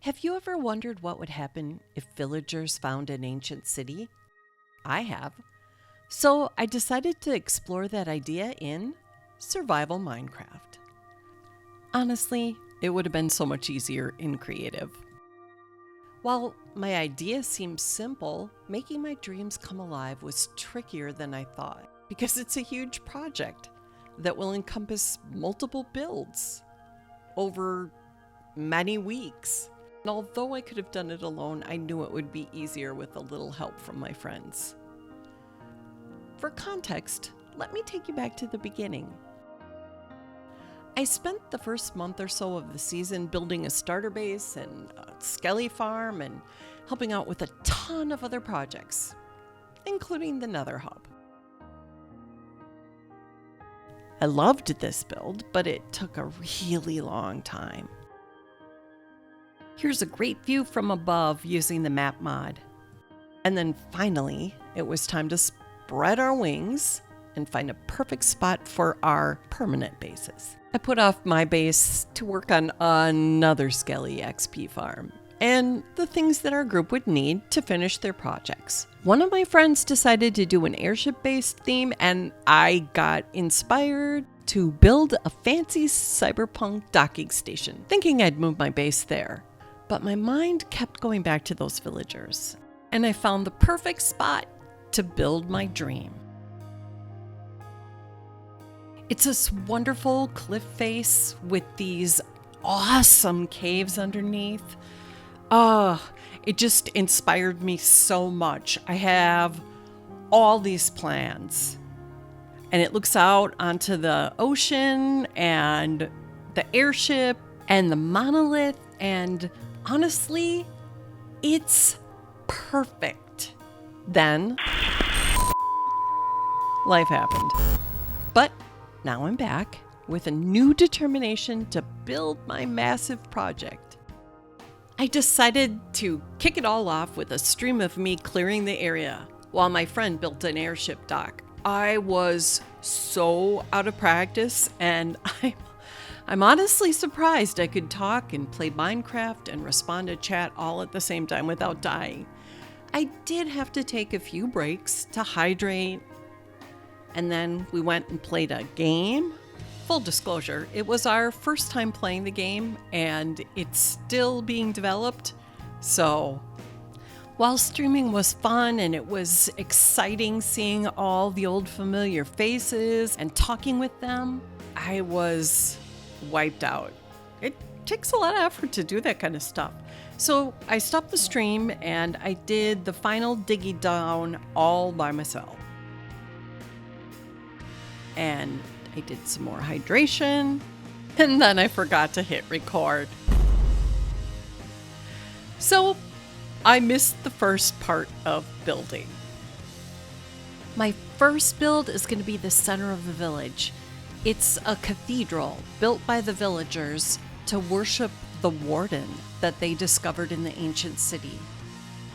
Have you ever wondered what would happen if villagers found an ancient city? I have. So I decided to explore that idea in Survival Minecraft. Honestly, it would have been so much easier in creative. While my idea seems simple, making my dreams come alive was trickier than I thought because it's a huge project that will encompass multiple builds over many weeks. And although I could have done it alone, I knew it would be easier with a little help from my friends. For context, let me take you back to the beginning. I spent the first month or so of the season building a starter base and a skelly farm and helping out with a ton of other projects, including the Nether Hub. I loved this build, but it took a really long time. Here's a great view from above using the map mod. And then finally, it was time to spread our wings and find a perfect spot for our permanent bases. I put off my base to work on another Skelly XP farm and the things that our group would need to finish their projects. One of my friends decided to do an airship-based theme, and I got inspired to build a fancy cyberpunk docking station, thinking I'd move my base there. But my mind kept going back to those villagers, and I found the perfect spot to build my dream. It's this wonderful cliff face with these awesome caves underneath. It just inspired me so much. I have all these plans, and it looks out onto the ocean and the airship and the monolith, and honestly, it's perfect. Then, life happened. But now I'm back with a new determination to build my massive project. I decided to kick it all off with a stream of me clearing the area while my friend built an airship dock. I was so out of practice, and I'm honestly surprised I could talk and play Minecraft and respond to chat all at the same time without dying. I did have to take a few breaks to hydrate, and then we went and played a game. Full disclosure, it was our first time playing the game, and it's still being developed. So while streaming was fun and it was exciting seeing all the old familiar faces and talking with them, I was wiped out. It takes a lot of effort to do that kind of stuff. So I stopped the stream and I did the final diggy down all by myself. And I did some more hydration, and then I forgot to hit record. So I missed the first part of building. My first build is going to be the center of the village. It's a cathedral built by the villagers to worship the Warden that they discovered in the ancient city.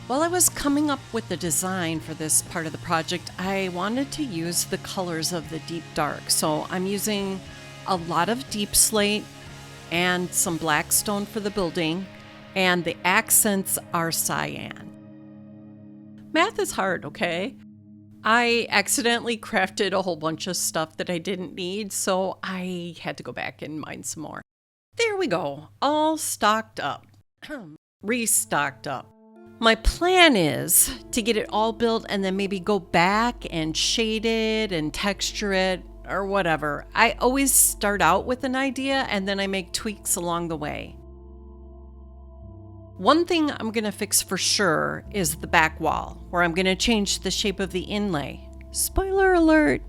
While I was coming up with the design for this part of the project, I wanted to use the colors of the deep dark. So I'm using a lot of deep slate and some black stone for the building, and the accents are cyan. Math is hard, okay? I accidentally crafted a whole bunch of stuff that I didn't need, so I had to go back and mine some more. There we go, all stocked up. Restocked up. My plan is to get it all built and then maybe go back and shade it and texture it or whatever. I always start out with an idea and then I make tweaks along the way. One thing I'm going to fix for sure is the back wall, where I'm going to change the shape of the inlay. Spoiler alert!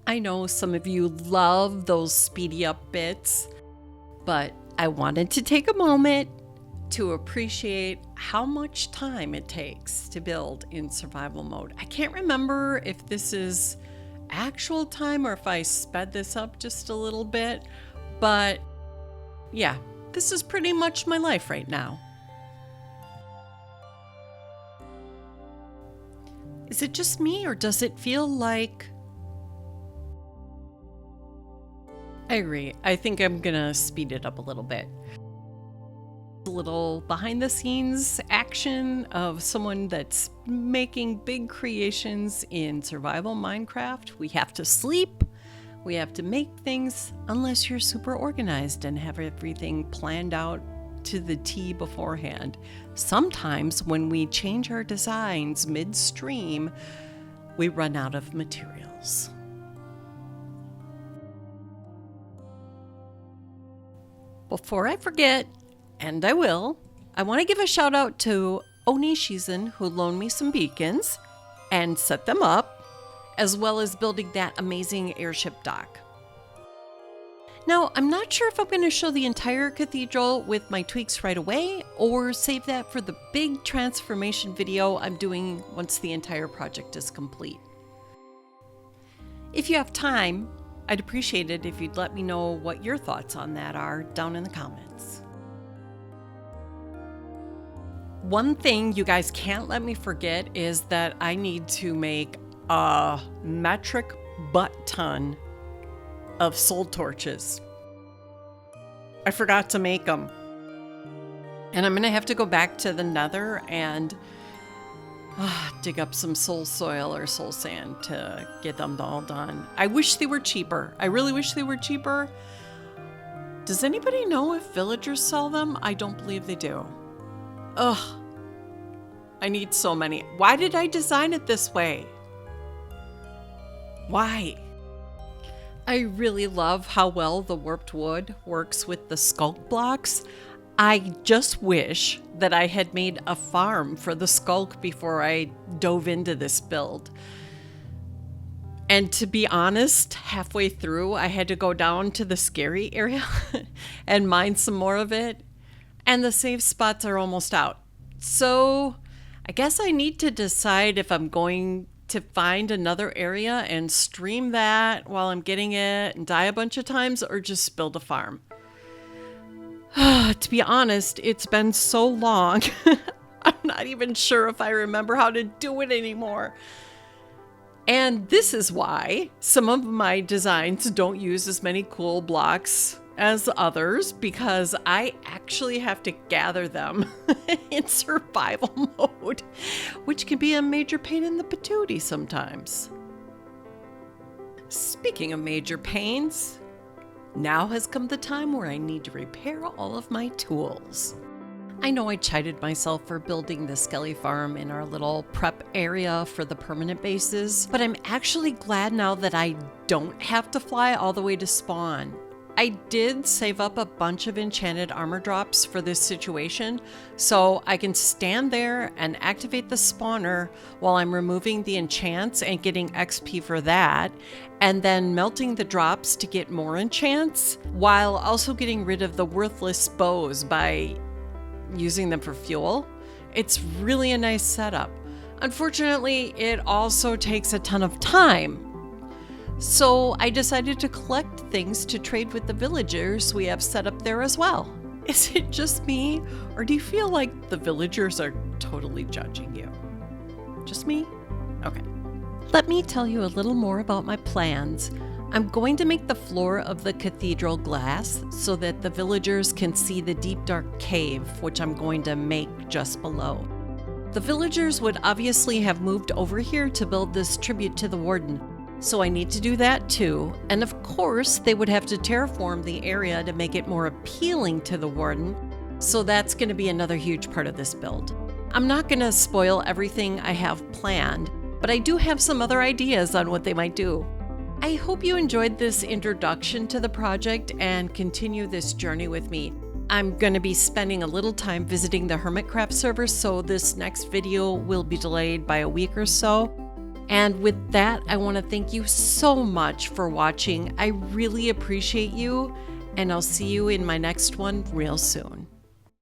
I know some of you love those speedy up bits, but I wanted to take a moment to appreciate how much time it takes to build in survival mode. I can't remember if this is actual time or if I sped this up just a little bit, but yeah, this is pretty much my life right now. Is it just me, or does it feel like I agree. I think I'm gonna speed it up a little bit. A little behind the scenes action of someone that's making big creations in survival Minecraft. We have to sleep. We have to make things unless you're super organized and have everything planned out to the T beforehand. Sometimes when we change our designs midstream, we run out of materials. Before I forget, and I will, I want to give a shout out to Onishizen, who loaned me some beacons and set them up, as well as building that amazing airship dock. Now, I'm not sure if I'm going to show the entire cathedral with my tweaks right away, or save that for the big transformation video I'm doing once the entire project is complete. If you have time, I'd appreciate it if you'd let me know what your thoughts on that are down in the comments. One thing you guys can't let me forget is that I need to make a metric butt ton of soul torches. I forgot to make them. And I'm going to have to go back to the nether and dig up some soul soil or soul sand to get them all done. I wish they were cheaper. I really wish they were cheaper. Does anybody know if villagers sell them? I don't believe they do. Ugh. I need so many. Why did I design it this way? Why? I really love how well the warped wood works with the sculk blocks. I just wish that I had made a farm for the sculk before I dove into this build. And to be honest, halfway through, I had to go down to the scary area and mine some more of it. And the save spots are almost out. So I guess I need to decide if I'm going to find another area and stream that while I'm getting it and die a bunch of times, or just build a farm. To be honest, it's been so long, I'm not even sure if I remember how to do it anymore. And this is why some of my designs don't use as many cool blocks as others, because I actually have to gather them in survival mode, which can be a major pain in the patootie sometimes. Speaking of major pains, now has come the time where I need to repair all of my tools. I know I chided myself for building the skelly farm in our little prep area for the permanent bases, but I'm actually glad now that I don't have to fly all the way to spawn. I did save up a bunch of enchanted armor drops for this situation, so I can stand there and activate the spawner while I'm removing the enchants and getting XP for that, and then melting the drops to get more enchants, while also getting rid of the worthless bows by using them for fuel. It's really a nice setup. Unfortunately, it also takes a ton of time. So I decided to collect things to trade with the villagers we have set up there as well. Is it just me, or do you feel like the villagers are totally judging you? Just me? Okay. Let me tell you a little more about my plans. I'm going to make the floor of the cathedral glass so that the villagers can see the deep dark cave, which I'm going to make just below. The villagers would obviously have moved over here to build this tribute to the Warden, so I need to do that too. And of course, they would have to terraform the area to make it more appealing to the Warden, so that's going to be another huge part of this build. I'm not going to spoil everything I have planned, but I do have some other ideas on what they might do. I hope you enjoyed this introduction to the project and continue this journey with me. I'm going to be spending a little time visiting the Hermitcraft server, so this next video will be delayed by a week or so. And with that, I want to thank you so much for watching. I really appreciate you, and I'll see you in my next one real soon.